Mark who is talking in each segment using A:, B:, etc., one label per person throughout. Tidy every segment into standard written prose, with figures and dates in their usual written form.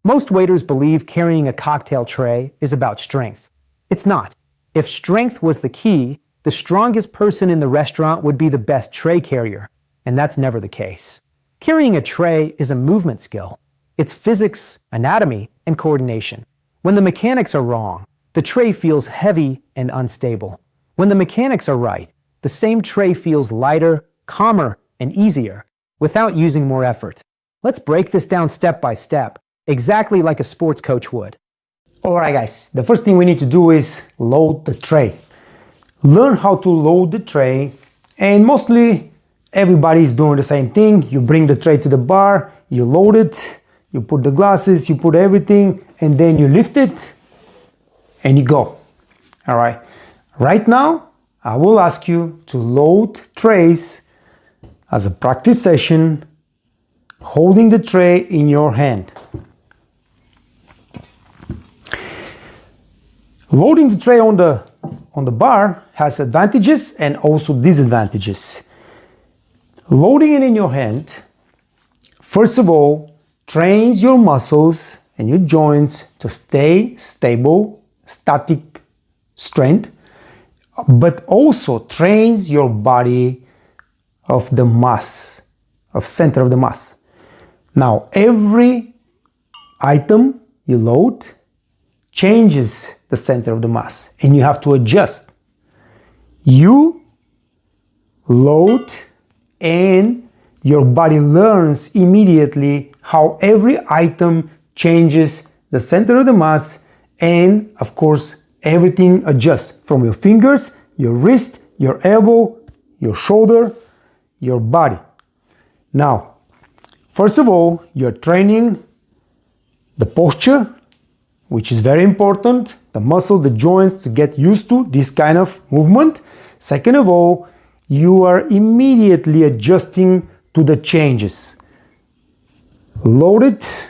A: Most waiters believe carrying a cocktail tray is about strength. It's not. If strength was the key, the strongest person in the restaurant would be the best tray carrier, and that's never the case. Carrying a tray is a movement skill. It's physics, anatomy, and coordination. When the mechanics are wrong, the tray feels heavy and unstable. When the mechanics are right, the same tray feels lighter, calmer, and easier without using more effort. Let's break this down step by step, exactly like a sports coach would.
B: Alright guys, the first thing we need to do is load the tray. Learn how to load the tray, and mostly everybody is doing the same thing. You bring the tray to the bar, you load it, you put the glasses, you put everything, and then you lift it and you go. Alright, right now I will ask you to load trays as a practice session, holding the tray in your hand. Loading the tray on the bar has advantages and also disadvantages. Loading it in your hand, first of all, trains your muscles and your joints to stay stable, static strength, but also trains your body of the mass, of center of the mass. Now, every item you load changes the center of the mass, and you have to adjust. You load and your body learns immediately how every item changes the center of the mass, and of course everything adjusts from your fingers, your wrist, your elbow, your shoulder, your body. Now, first of all, you're training the posture, which is very important, the muscle, the joints to get used to this kind of movement. Second of all, you are immediately adjusting to the changes. Load it.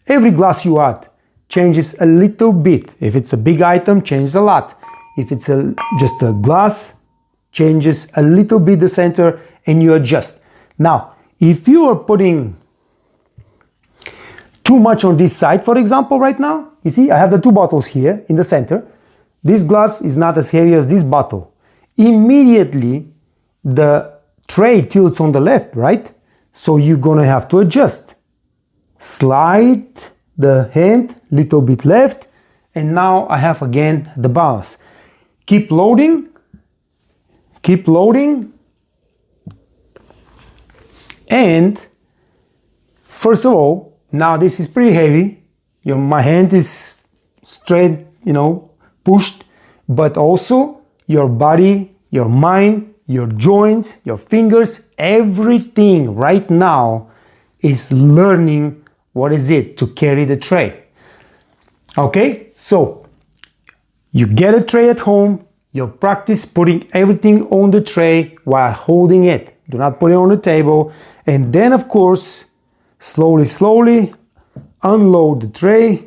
B: Every glass you add changes a little bit. If it's a big item, changes a lot. If it's just a glass, changes a little bit the center, and you adjust. Now, if you are putting too much on this side, for example, right now, you see, I have the two bottles here in the center. This glass is not as heavy as this bottle. Immediately, the tray tilts on the left, right? So you're gonna have to adjust. Slide the hand a little bit left, and now I have again the balance. Keep loading, and first of all, now this is pretty heavy. My hand is straight, pushed, but also your body, your mind, your joints, your fingers, everything right now is learning what is it to carry the tray. Okay, so you get a tray at home, you practice putting everything on the tray while holding it. Do not put it on the table. And then, of course, slowly unload the tray.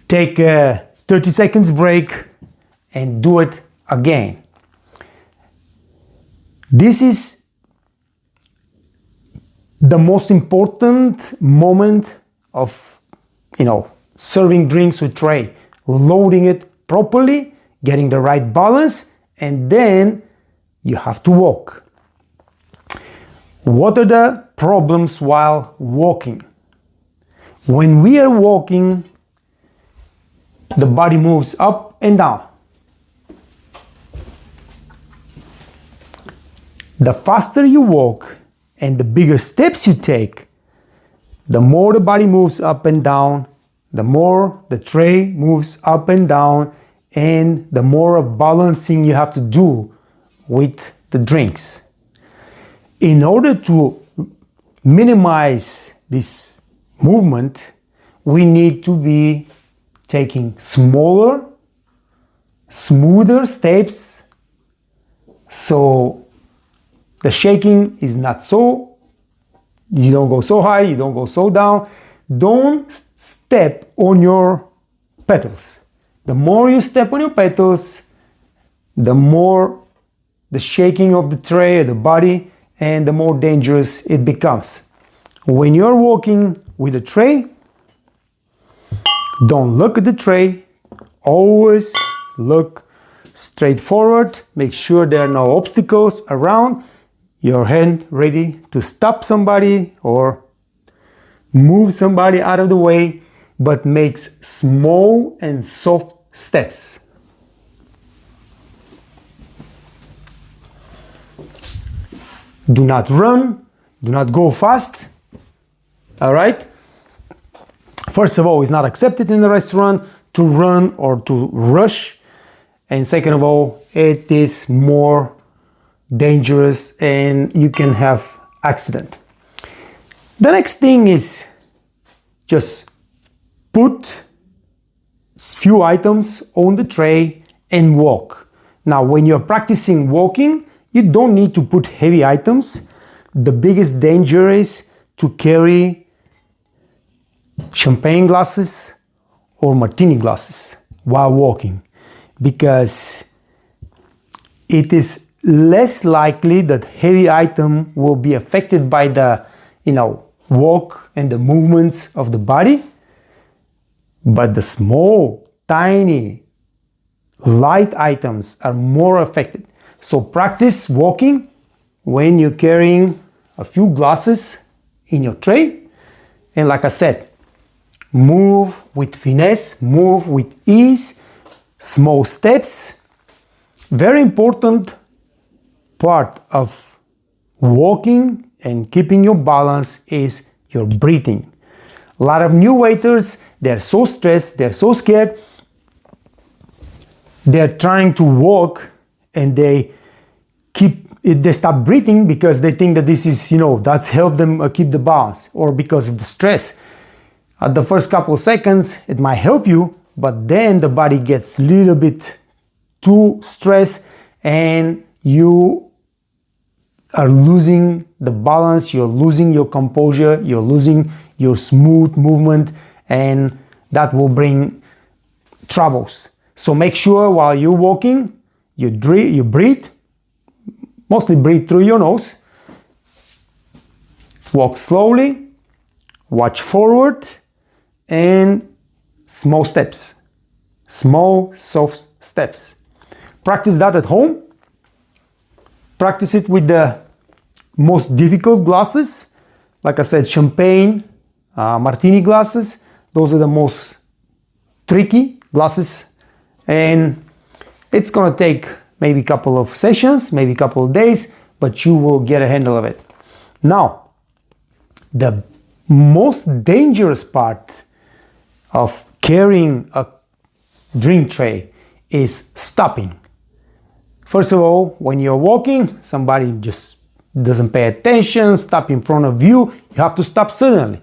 B: Take a 30 seconds break and do it again. This is the most important moment of, serving drinks with tray. Loading it properly, getting the right balance, and then you have to walk. What are the problems while walking? When we are walking, the body moves up and down. The faster you walk and the bigger steps you take, the more the body moves up and down, the more the tray moves up and down, and the more of balancing you have to do with the drinks. In order to minimize this movement, we need to be taking smaller, smoother steps, so the shaking is not so, you don't go so high, you don't go so down. Don't step on your pedals. the more you step on your petals, the more the shaking of the tray, the body, and the more dangerous it becomes. When you're walking with a tray, don't look at the tray, always look straight forward, make sure there are no obstacles around, your hand ready to stop somebody or move somebody out of the way, but makes small and soft steps. Do not run, do not go fast, all right? First of all, it's not accepted in the restaurant to run or to rush. And second of all, it is more dangerous and you can have accident. The next thing is just put few items on the tray and walk. Now, when you're practicing walking, you don't need to put heavy items. The biggest danger is to carry champagne glasses or martini glasses while walking, because it is less likely that heavy item will be affected by the walk and the movements of the body, but the small, tiny, light items are more affected. So practice walking when you're carrying a few glasses in your tray, and like I said, move with finesse, move with ease, small steps. Very important part of walking and keeping your balance is your breathing. A lot of new waiters, they're so stressed, they're so scared, they're trying to walk and they stop breathing because they think that this is, that's helped them keep the balance, or because of the stress. At the first couple of seconds, it might help you, but then the body gets a little bit too stressed and you are losing the balance, you're losing your composure, you're losing your smooth movement, and that will bring troubles. So make sure while you're walking, you breathe, mostly breathe through your nose, walk slowly, watch forward, and small steps, small, soft steps. Practice that at home. Practice it with the most difficult glasses. Like I said, champagne, martini glasses. Those are the most tricky glasses. And it's gonna take maybe a couple of sessions, maybe a couple of days, but you will get a handle of it. Now, the most dangerous part of carrying a drink tray is stopping. First of all, when you're walking, somebody just doesn't pay attention, stop in front of you, you have to stop suddenly.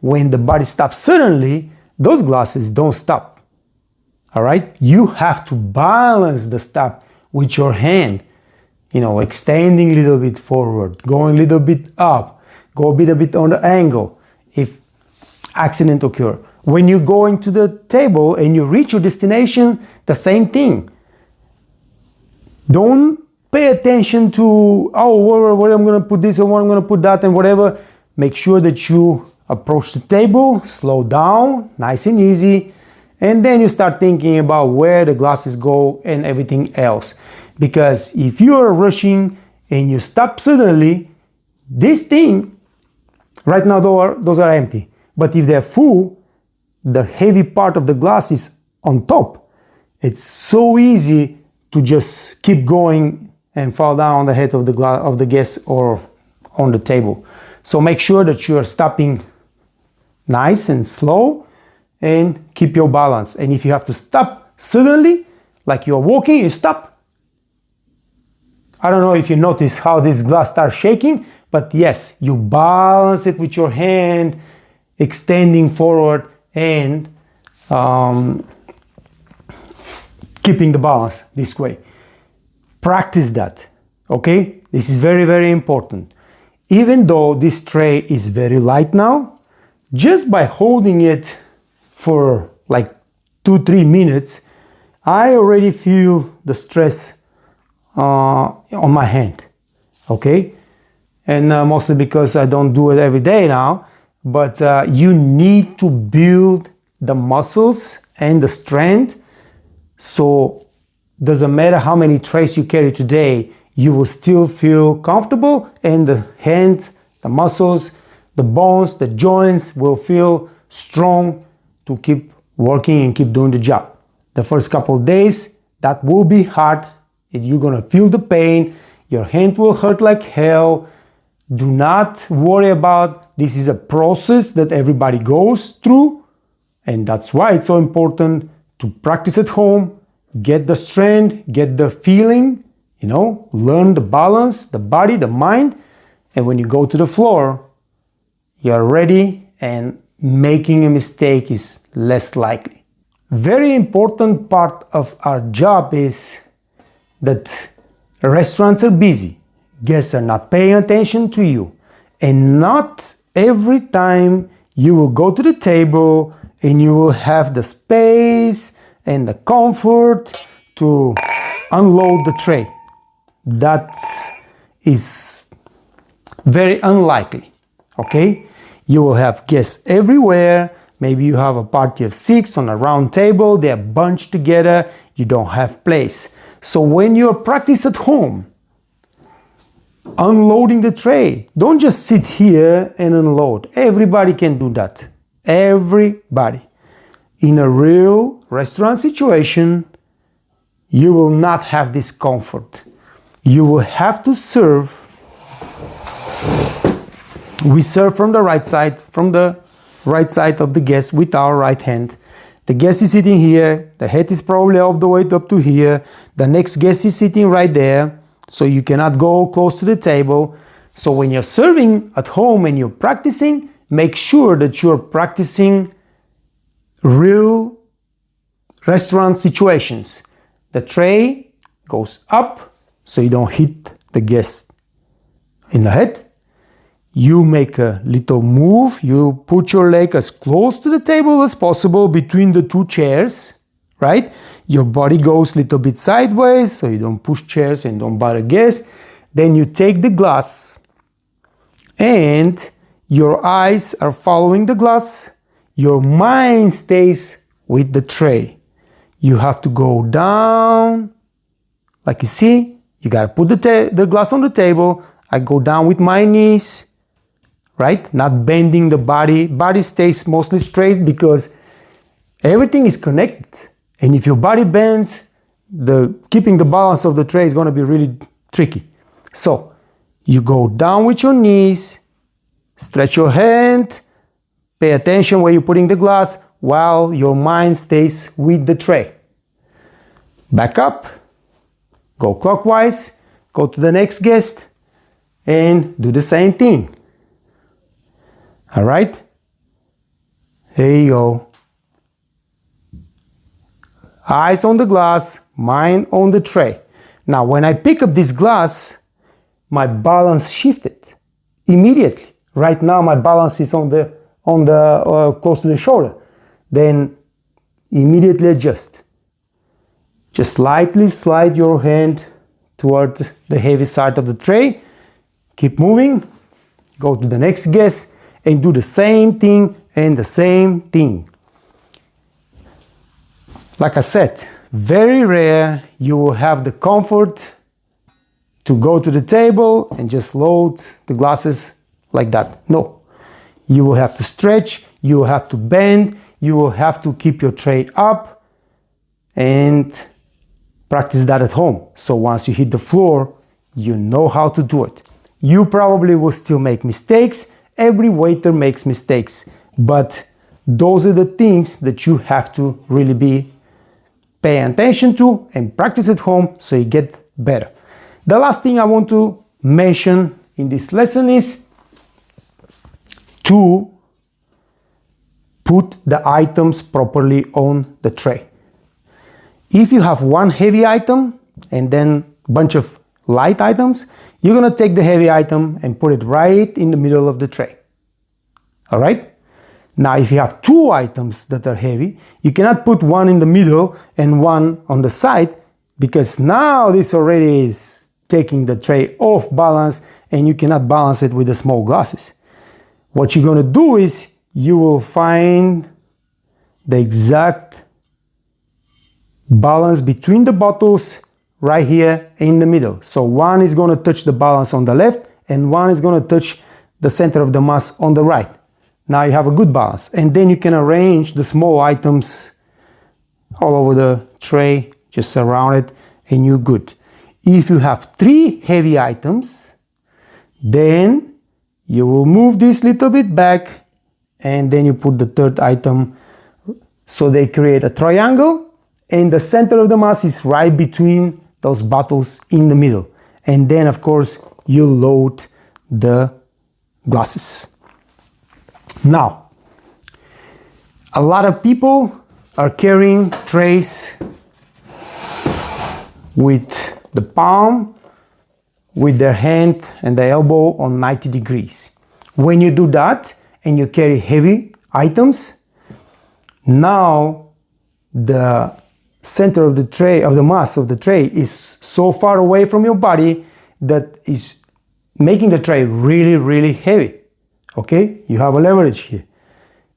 B: When the body stops suddenly, those glasses don't stop. All right? You have to balance the stop with your hand, extending a little bit forward, going a little bit up, go a bit on the angle if accident occur. When you go into the table and you reach your destination, the same thing. Don't pay attention to, where I'm going to put this and where I'm going to put that and whatever. Make sure that you approach the table, slow down, nice and easy, and then you start thinking about where the glasses go and everything else. Because if you are rushing and you stop suddenly, this thing, right now those are empty. But if they're full, the heavy part of the glass is on top. It's so easy to just keep going and fall down on the head of the guest or on the table. So make sure that you are stopping nice and slow and keep your balance. And if you have to stop suddenly, like you're walking, you stop. I don't know if you notice how this glass starts shaking, but yes, you balance it with your hand, extending forward and keeping the balance this way. Practice that, okay? This is very, very important. Even though this tray is very light now, just by holding it for like 2-3 minutes, I already feel the stress on my hand, okay? And mostly because I don't do it every day now, but you need to build the muscles and the strength, so doesn't matter how many trays you carry today, you will still feel comfortable, and the hand, the muscles, the bones, the joints will feel strong to keep working and keep doing the job. The first couple of days, that will be hard. You're gonna feel the pain, your hand will hurt like hell. Do not worry about this. Is a process that everybody goes through, and that's why it's so important to practice at home, get the strength, get the feeling, learn the balance, the body, the mind, and when you go to the floor, you're ready and making a mistake is less likely. Very important part of our job is that restaurants are busy. Guests are not paying attention to you, and not every time you will go to the table and you will have the space and the comfort to unload the tray. That is very unlikely, okay? You will have guests everywhere. Maybe you have a party of 6 on a round table, they're bunched together, you don't have place. So when you practice at home, unloading the tray, don't just sit here and unload. Everybody can do that. Everybody. In a real restaurant situation, you will not have this comfort. You will have to serve. We serve from the right side of the guest with our right hand. The guest is sitting here, the head is probably all the way up to here. The next guest is sitting right there, so you cannot go close to the table. So when you're serving at home and you're practicing, make sure that you're practicing real restaurant situations. The tray goes up so you don't hit the guest in the head. You make a little move, you put your leg as close to the table as possible between the two chairs, right? Your body goes a little bit sideways so you don't push chairs and don't bother guests. Then you take the glass and your eyes are following the glass. Your mind stays with the tray. You have to go down, like you see, you gotta put the glass on the table. I go down with my knees, right? Not bending the body. Body stays mostly straight because everything is connected. And if your body bends, keeping the balance of the tray is gonna be really tricky. So you go down with your knees, stretch your hand, pay attention where you're putting the glass while your mind stays with the tray. Back up, go clockwise, go to the next guest, and do the same thing. All right? There you go. Eyes on the glass, mind on the tray. Now, when I pick up this glass, my balance shifted immediately. Right now, my balance is on the close to the shoulder. Then immediately adjust. Just slightly slide your hand toward the heavy side of the tray. Keep moving. Go to the next guest and do the same thing and the same thing. Like I said, very rare you will have the comfort to go to the table and just load the glasses like that. No, you will have to stretch, you will have to bend, you will have to keep your tray up and practice that at home. So once you hit the floor, you know how to do it. You probably will still make mistakes. Every waiter makes mistakes, but those are the things that you have to really be paying attention to and practice at home so you get better. The last thing I want to mention in this lesson is to put the items properly on the tray. If you have one heavy item and then a bunch of light items, you're gonna take the heavy item and put it right in the middle of the tray. All right? Now, if you have two items that are heavy, you cannot put one in the middle and one on the side, because now this already is taking the tray off balance and you cannot balance it with the small glasses. What you're going to do is you will find the exact balance between the bottles right here in the middle. So one is going to touch the balance on the left and one is going to touch the center of the mass on the right. Now you have a good balance, and then you can arrange the small items all over the tray, just around it, and you're good. If you have three heavy items, then you will move this little bit back, and then you put the third item, so they create a triangle, and the center of the mass is right between those bottles in the middle. And then, of course, you load the glasses. Now, a lot of people are carrying trays with the palm, with their hand and the elbow on 90 degrees. When you do that and you carry heavy items, now the center of the tray, of the mass of the tray, is so far away from your body that is making the tray really, really heavy. Okay, you have a leverage here.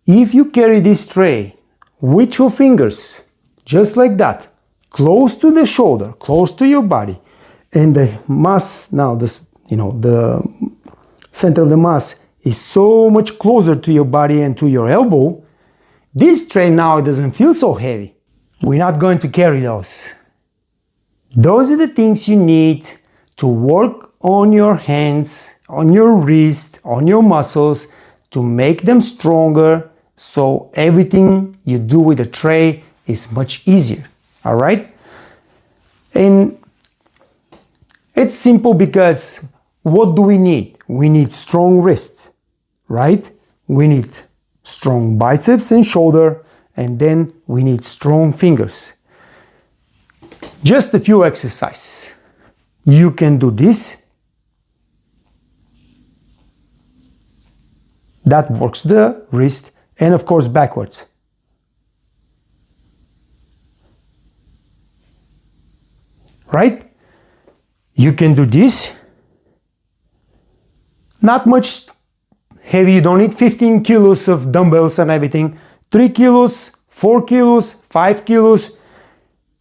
B: If you carry this tray with your fingers, just like that, close to the shoulder, close to your body, and the mass, now this, the center of the mass is so much closer to your body and to your elbow, this tray now doesn't feel so heavy. We're not going to carry those. Those are the things you need to work on your hands, on your wrist, on your muscles, to make them stronger, so everything you do with the tray is much easier. All right? And it's simple, because what do we need? We need strong wrists, right? We need strong biceps and shoulder, and then we need strong fingers. Just a few exercises. You can do this. That works the wrist, and of course backwards. Right? You can do this. Not much heavy, you don't need 15 kilos of dumbbells and everything. 3 kilos, 4 kilos, 5 kilos.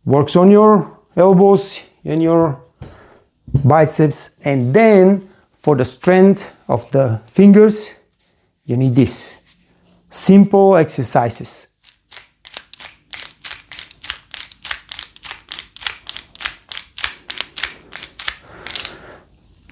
B: Works on your elbows and your biceps. And then for the strength of the fingers, you need this. Simple exercises.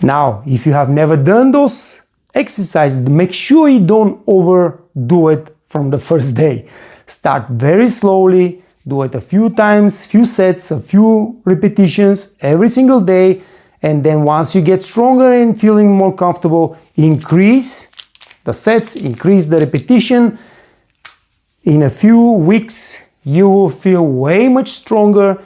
B: Now, if you have never done those exercises, make sure you don't overdo it from the first day. Start very slowly, do it a few times, few sets, a few repetitions every single day, and then once you get stronger and feeling more comfortable, increase the sets, increase the repetition. In a few weeks, you will feel way much stronger.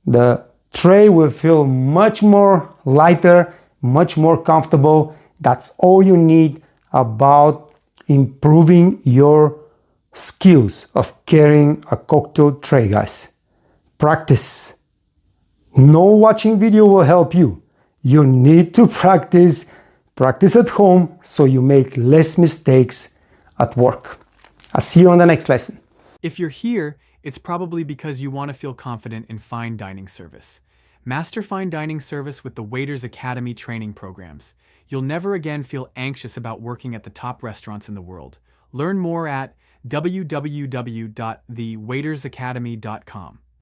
B: The tray will feel much more lighter, much more comfortable. That's all you need about improving your skills of carrying a cocktail tray, guys. Practice. No watching video will help you. You need to practice. Practice at home so you make less mistakes at work. I'll see you on the next lesson.
C: If you're here, it's probably because you want to feel confident in fine dining service. Master fine dining service with the Waiters Academy training programs. You'll never again feel anxious about working at the top restaurants in the world. Learn more at www.thewaitersacademy.com.